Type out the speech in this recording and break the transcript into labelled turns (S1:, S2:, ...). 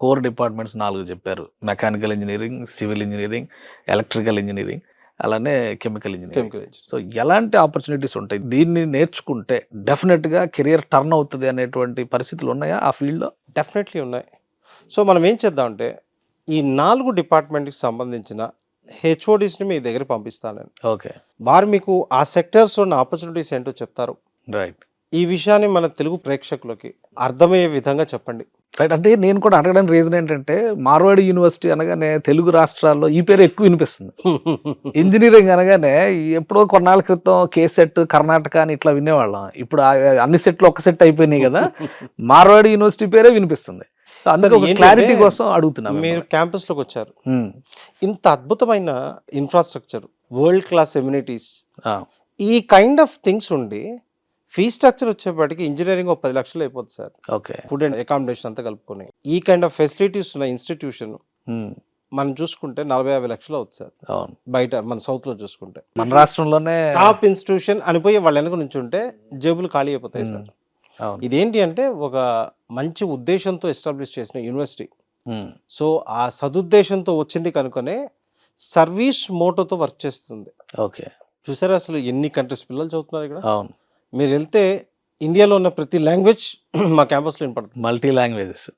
S1: Core departments 4 చెప్పారు. Mechanical engineering, civil engineering, electrical engineering, అలానే chemical engineering.
S2: Chemical engineering.
S1: So ఎలాంటి opportunities ఉంటాయి? దీన్ని నేర్చుకుంటే డెఫినెట్‌గా కెరియర్ టర్న్ అవుతది అనేటువంటి పరిస్థితులు ఉన్నాయా ఆ ఫీల్డ్‌లో?
S2: డెఫినెట్లీ ఉన్నాయి. సో మనం ఏం చేద్దామంటే ఈ 4 డిపార్ట్మెంట్‌కి సంబంధించిన హెచ్ఓడీస్‌ని మీ దగ్గరికి పంపిస్తాను నేను.
S1: ఓకే.
S2: వారు మీకు ఆ సెక్టర్స్‌లో ఉన్న ఆపర్చునిటీస్ ఏంటో చెప్తారు.
S1: రైట్.
S2: ఈ విషయాన్ని మన తెలుగు ప్రేక్షకులకి అర్థమయ్యే విధంగా చెప్పండి.
S1: రైట్. అంటే నేను కూడా అడగడానికి రీజన్ ఏంటంటే, మార్వాడి యూనివర్సిటీ అనగానే తెలుగు రాష్ట్రాల్లో ఈ పేరు ఎక్కువ వినిపిస్తుంది. ఇంజినీరింగ్ అనగానే ఎప్పుడో కొన్నాళ్ళ క్రితం కేసెట్, కర్ణాటక అని ఇట్లా వినేవాళ్ళం. ఇప్పుడు అన్ని సెట్లు ఒక్క సెట్ అయిపోయినాయి కదా! మార్వాడి యూనివర్సిటీ పేరే వినిపిస్తుంది. సో అందుకే ఒక
S2: ఏంటంటే,
S1: క్లారిటీ కోసం అడుగుతున్నా
S2: మీరు
S1: మిమ్మల్ని.
S2: క్యాంపస్‌లోకి వచ్చారు. ఇంత అద్భుతమైన ఇన్ఫ్రాస్ట్రక్చర్, వరల్డ్ క్లాస్ ఎమ్యూనిటీస్,
S1: ఆ!
S2: ఈ కైండ్ ఆఫ్ థింగ్స్ ఉండి ఫీ స్ట్రక్చర్ వచ్చేప్పటికి ఇంజినీరింగ్ ఒక 10 లక్షలు అయిపోతుంది sir.
S1: Okay.
S2: Food and accommodation అంతా కలుపుకొని. ఈ కైండ్ ఆఫ్ ఫెసిలిటీస్ ఉన్న ఇన్స్టిట్యూషన్
S1: హ్మ్.
S2: మనం చూసుకుంటే 40-50 లక్షలు అవుతుంది సార్.
S1: అవును.
S2: బయట మన సౌత్లో చూసుకుంటే
S1: మన రాష్ట్రంలోనే
S2: టాప్ ఇన్స్టిట్యూషన్ అనిపోయి వాళ్ళ వెనక నుంచి ఉంటే జేబులు ఖాళీ అయిపోతాయి సార్.
S1: అవును.
S2: ఇదేంటి అంటే ఒక మంచి ఉద్దేశంతో ఎస్టాబ్లిష్ చేసిన యూనివర్సిటీ.
S1: హ్మ్.
S2: సో ఆ సదుద్దేశంతో వచ్చింది కనుకనే సర్వీస్ మోటోతో వర్క్ చేస్తుంది.
S1: ఓకే.
S2: చూసారా అసలు ఎన్ని కంట్రీస్ పిల్లలు చదువుతున్నారు ఇక్కడ.
S1: అవును.
S2: మీరు వెళ్తే ఇండియాలో ఉన్న ప్రతి లాంగ్వేజ్ మా క్యాంపస్లో వినపడుతుంది.
S1: Multi languages.